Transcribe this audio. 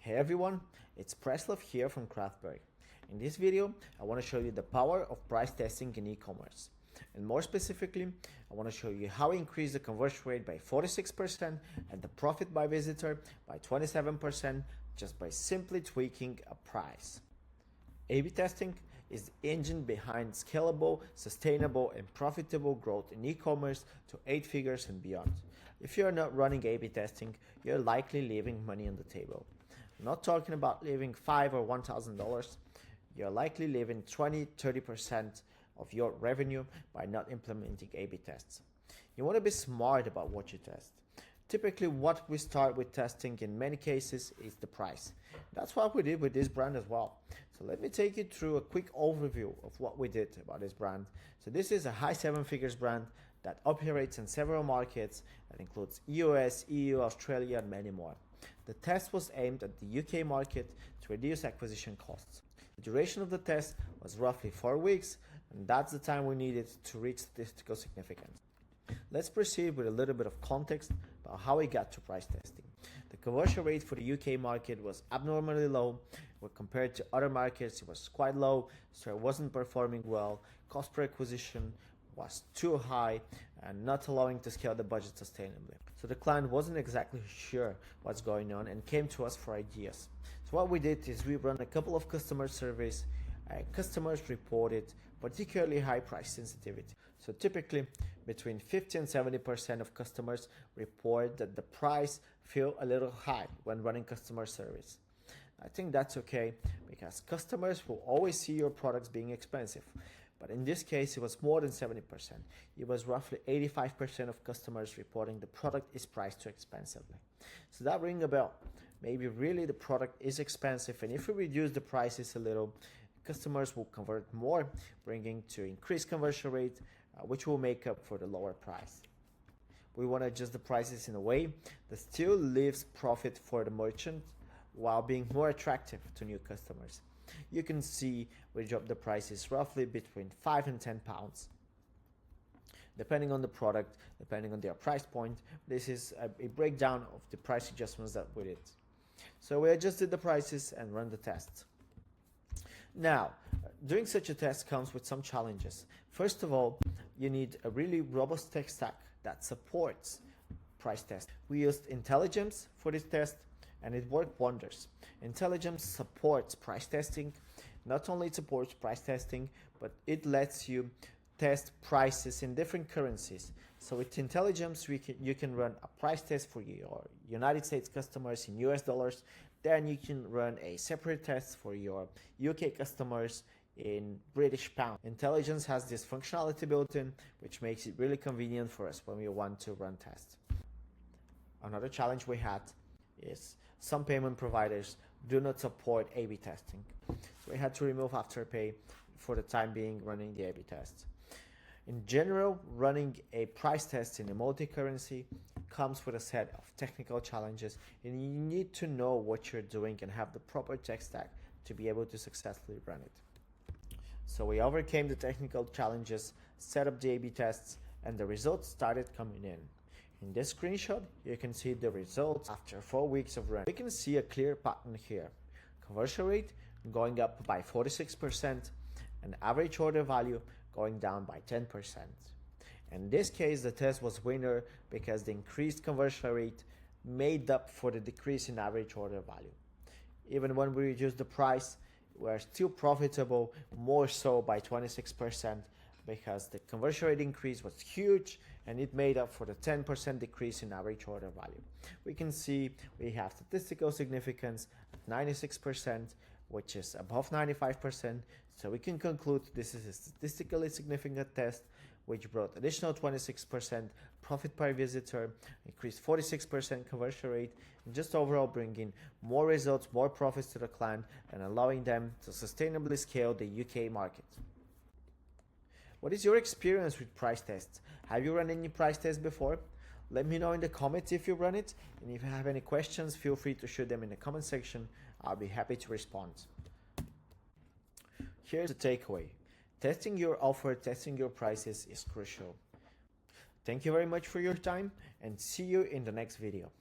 Hey everyone, it's Preslav here from Craftberry. In this video, I want to show you the power of price testing in e-commerce. And more specifically, I want to show you how we increase the conversion rate by 46% and the profit by visitor by 27% just by simply tweaking a price. A/B testing is the engine behind scalable, sustainable, and profitable growth in e-commerce to 8 figures and beyond. If you're not running A/B testing, you're likely leaving money on the table. I'm not talking about leaving $5 or $1,000. You're likely leaving 20-30% of your revenue by not implementing A/B tests. You want to be smart about what you test. Typically, what we start with testing in many cases is the price. That's what we did with this brand as well. So let me take you through a quick overview of what we did about this brand. So this is a high 7 figures brand that operates in several markets that includes US, EU, Australia, and many more. The test was aimed at the UK market to reduce acquisition costs. The duration of the test was roughly 4 weeks, and that's the time we needed to reach statistical significance. Let's proceed with a little bit of context about how we got to price testing. The conversion rate for the UK market was abnormally low. When compared to other markets, it was quite low, so it wasn't performing well. Cost per acquisition was too high and not allowing to scale the budget sustainably. So the client wasn't exactly sure what's going on and came to us for ideas. So what we did is we ran a couple of customer surveys. Customers reported particularly high price sensitivity. So typically between 50 and 70% of customers report that the price feel a little high when running customer surveys. I think that's okay because customers will always see your products being expensive. But in this case, it was more than 70%. It was roughly 85% of customers reporting the product is priced too expensively. So that rings a bell. Maybe really the product is expensive, and if we reduce the prices a little, customers will convert more, bringing to increased conversion rate, which will make up for the lower price. We want to adjust the prices in a way that still leaves profit for the merchant while being more attractive to new customers. You can see we drop the prices roughly between 5 and 10 pounds. Depending on the product, depending on their price point, this is a breakdown of the price adjustments that we did. So we adjusted the prices and run the tests. Now, doing such a test comes with some challenges. First of all, you need a really robust tech stack that supports price tests. We used Intelligence for this test, and it worked wonders. Intelligence supports price testing. Not only it supports price testing, but it lets you test prices in different currencies. So with Intelligence, you can run a price test for your United States customers in US dollars. Then you can run a separate test for your UK customers in British pound. Intelligence has this functionality built in, which makes it really convenient for us when we want to run tests. Another challenge we had is some payment providers do not support A/B testing. So we had to remove Afterpay for the time being running the A/B tests. In general, running a price test in a multi-currency comes with a set of technical challenges, and you need to know what you're doing and have the proper tech stack to be able to successfully run it. So we overcame the technical challenges, set up the A/B tests, and the results started coming in. In this screenshot, you can see the results after 4 weeks of running. We can see a clear pattern here. Conversion rate going up by 46% and average order value going down by 10%. In this case, the test was winner because the increased conversion rate made up for the decrease in average order value. Even when we reduced the price, we're still profitable, more so by 26%, because the conversion rate increase was huge and it made up for the 10% decrease in average order value. We can see we have statistical significance at 96%, which is above 95%. So we can conclude this is a statistically significant test, which brought additional 26% profit per visitor, increased 46% conversion rate, and just overall bringing more results, more profits to the client, and allowing them to sustainably scale the UK market. What is your experience with price tests? Have you run any price tests before? Let me know in the comments if you run it, and if you have any questions, feel free to shoot them in the comment section. I'll be happy to respond. Here's the takeaway. Testing your offer, testing your prices is crucial. Thank you very much for your time, and see you in the next video.